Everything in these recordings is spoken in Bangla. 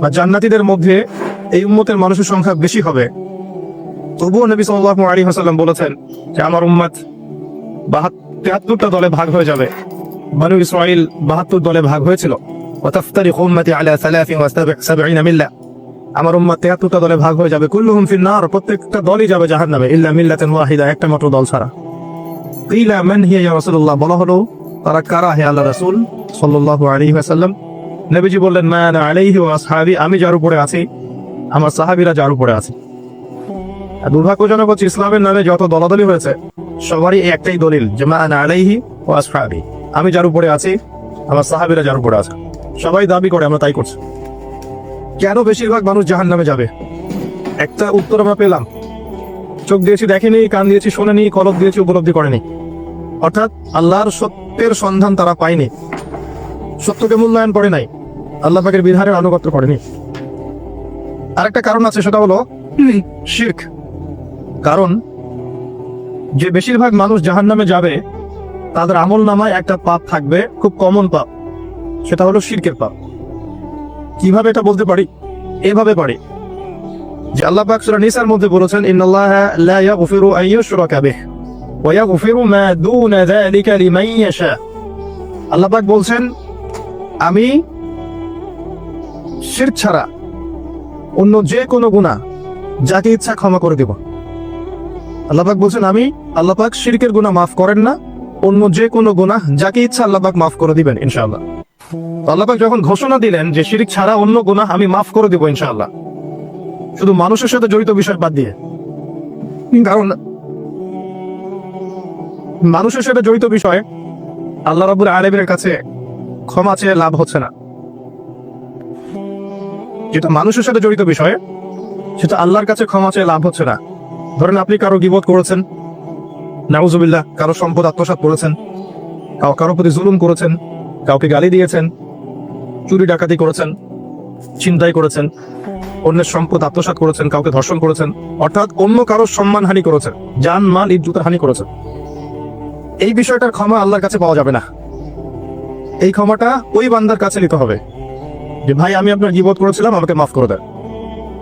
বা জান্নাতীদের মধ্যে এই উম্মতের মানুষের সংখ্যা বেশি হবে, তবুও নবী সাল্লাল্লাহু আলাইহি ওয়াসাল্লাম বলেছেন যে আমার উম্মত 73টা দলে ভাগ হয়ে যাবে। বনু ইসরাইল 72 দলে ভাগ হয়েছিল। ওয়াতাফতারিকু উম্মতি আলা 73 মিল্লা, আমার উম্মত 73টা দলে ভাগ হয়ে যাবে। কুল্লুহুম ফিন নার, প্রত্যেকটা দলই যাবে জাহান্নামে, ইল্লা মিল্লাতান ওয়াহিদা, একটা মাত্র দল ছাড়া। কিলা মান হিয়া ইয়া রাসূলুল্লাহ, বলা হলো তারা কারা হে আল্লাহর রাসূল সাল্লাল্লাহু আলাইহি ওয়াসাল্লাম? নবীজি বললেন মা আনা আলাইহি ওয়া আসহাবি, আমি যার উপরে আছি, আমার সাহাবীরা যার উপরে আছে। দুর্ভাগ্যজনক হচ্ছে ইসলামের নামে যত দলাদলি হয়েছে সবারই একটাই দলিল যে মা আনা আলাইহি ওয়া আসহাবি, আমি যার উপরে আছি, আমার সাহাবীরা যার উপরে আছে। সবাই দাবি করে, আমরা তাই করছি। কেন বেশিরভাগ মানুষ জাহান্নামে যাবে? একটা উত্তর আমরা পেলাম, চোখ দিয়েছি দেখেনি, কান দিয়েছি শোনেনি, কলব দিয়েছি উপলব্ধি করেনি। অর্থাৎ আল্লাহর সত্যের সন্ধান তারা পায়নি, সত্যকে মূল্যায়ন করে নাই, আল্লাহ পাকের বিধানের আনুগত্য করেনি। আরেকটা কারণ আছে, সেটা হলো শিরক। কারণ যে বেশিরভাগ মানুষ জাহান্নামে যাবে তাদের আমল নামায় একটা পাপ থাকবে, খুব কমন পাপ, সেটা হলো শিরকের পাপ। কিভাবে এটা বলতে পারি? এভাবে পারি যে আল্লাহ পাক সূরা নিসার মধ্যে বলেছেন ইন্নাল্লাহা লা ইয়াগফিরু আন ইউশরাকা বিহি ওয়া ইয়াগফিরু মা দুনা যালিকা লিমান ইয়াশা। আল্লাহ পাক বলছেন আমি শিরক ছাড়া অন্য যে কোনো গুনাহ যাকে ইচ্ছা ক্ষমা করে দেব। আল্লাহ পাক বলছেন আল্লাহ পাক শিরকের গুনাহ মাফ করেন না, অন্য যে কোনো গুনাহ যাকে ইচ্ছা আল্লাহ পাক মাফ করে দিবেন ইনশাআল্লাহ। আল্লাহ পাক যখন ঘোষণা দিলেন যে শিরক ছাড়া অন্য গুনাহ আমি মাফ করে দেব ইনশাআল্লাহ, শুধু মানুষের সাথে জড়িত বিষয় বাদ দিয়ে, কারণ মানুষের সাথে জড়িত বিষয় আল্লাহ রাব্বুল আলামিনের কাছে ক্ষমা চেয়ে লাভ হচ্ছে না। যেটা মানুষের সাথে জড়িত বিষয় সেটা আল্লাহর কাছে ক্ষমা চেয়ে লাভ হচ্ছে না। ধরেন আপনি কারো গীবত করেছেন, নাউজুবিল্লাহ, কারো সম্পদ আত্মসাৎ করেছেন, কারো প্রতি জুলুম করেছেন, কাউকে গালি দিয়েছেন, চুরি ডাকাতি করেছেন, ছিনতাই করেছেন, অন্যের সম্পদ আত্মসাৎ করেছেন, কাউকে ধর্ষণ করেছেন, অর্থাৎ অন্য কারো সম্মানহানি করেছেন, জান মাল ইজ্জতের হানি করেছেন। এই বিষয়টার ক্ষমা আল্লাহর কাছে পাওয়া যাবে না। এই ক্ষমাটা ওই বান্দার কাছে নিতে হবে যে ভাই আমি আপনার গীবত করেছিলাম, আমাকে মাফ করে দেন।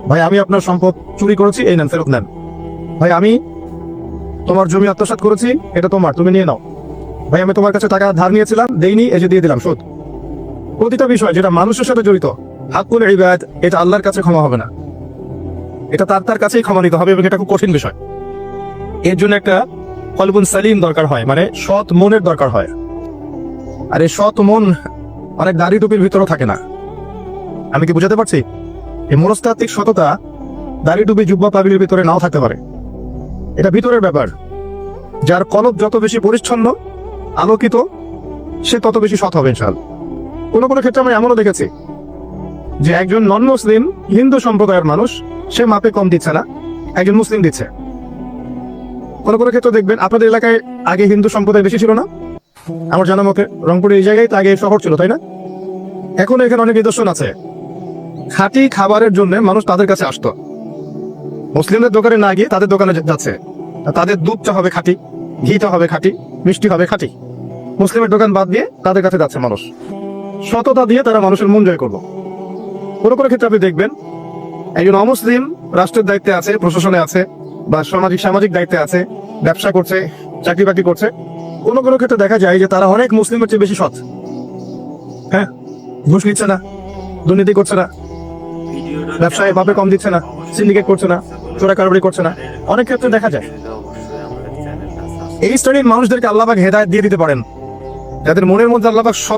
ভাই আমি আপনার সম্পদ চুরি করেছি, এই নেন, ফেরত নেন। ভাই আমি তোমার জমি আত্মসাৎ করেছি, এটা তোমার, তুমি নিয়ে নাও। ভাই আমি তোমার কাছে টাকা ধার নিয়েছিলাম, দেইনি, এই যে দিয়ে দিলাম, শোধ। প্রতিটা বিষয় যেটা মানুষের সাথে জড়িত, হাক্কুল ইবাদ, এটা আল্লাহর কাছে ক্ষমা হবে না, এটা তার কাছেই ক্ষমা নিতে হবে, এবং এটা খুব কঠিন বিষয়। এর জন্য একটা কলবুন সালিম দরকার হয়, মানে সৎ মনের দরকার হয়। আর এই সৎ মন অনেক দাড়ি টুপির ভিতরেও থাকে না। আমি কি বুঝাতে পারছি? এই মনস্তাত্ত্বিক সততা দাড়ি টুপি জুব্বা পাগড়ির ভিতরে নাও থাকতে পারে, এটা ভিতরের ব্যাপার। যার কলব যত বেশি পরিচ্ছন্ন আলোকিত, সে তত বেশি সৎ হবে ইনশাআল্লাহ। কোনো কোনো ক্ষেত্রে আমি এমনও দেখেছি যে একজন নন মুসলিম হিন্দু সম্প্রদায়ের মানুষ, সে মাপে কম দিচ্ছে না, একজন মুসলিম দিচ্ছে। কোনো কোনো ক্ষেত্রে দেখবেন আপনাদের এলাকায় আগে হিন্দু সম্প্রদায় বেশি ছিল না? আমার জানা মতে রংপুরে এই জায়গায় তো আগে শহর ছিল, তাই না? এখন এখানে অনেক নিদর্শন আছে, খাঁটি খাবারের জন্য মানুষ তাদের কাছে আসতো। মুসলিমদের দোকানে না গিয়ে তাদের দোকানে যাচ্ছে। তাদের দুধটা হবে খাঁটি, ঘিটা হবে খাঁটি, মিষ্টি হবে খাঁটি। মুসলিমের দোকান বাদ দিয়ে তাদের কাছে যাচ্ছে মানুষ। সততা দিয়ে তারা মানুষের মন জয় করলো। কোনো কোনো ক্ষেত্রে আপনি দেখবেন একজন অমুসলিম রাষ্ট্রের দায়িত্বে আছে, প্রশাসনে আছে, বা সামাজিক দায়িত্বে আছে, ব্যবসা করছে, চাকরি বাকরি করছে। কোনো কোনো ক্ষেত্রে দেখা যায় যে তারা অনেক মুসলিমের চেয়ে বেশি সৎ। হ্যাঁ, ঘুষ নিচ্ছে না, দুর্নীতি করছে না, ব্যবসায় মাপে কম দিচ্ছে না, সিন্ডিকেট করছে না, চোরা কারবারি করছে না, অনেক ক্ষেত্রে দেখা যায়। এই শ্রেণীর মানুষদেরকে আল্লাহ পাক হেদায়েত দিয়ে দিতে পারেন, যাদের মনের মধ্যে আল্লাহ পাক সৎ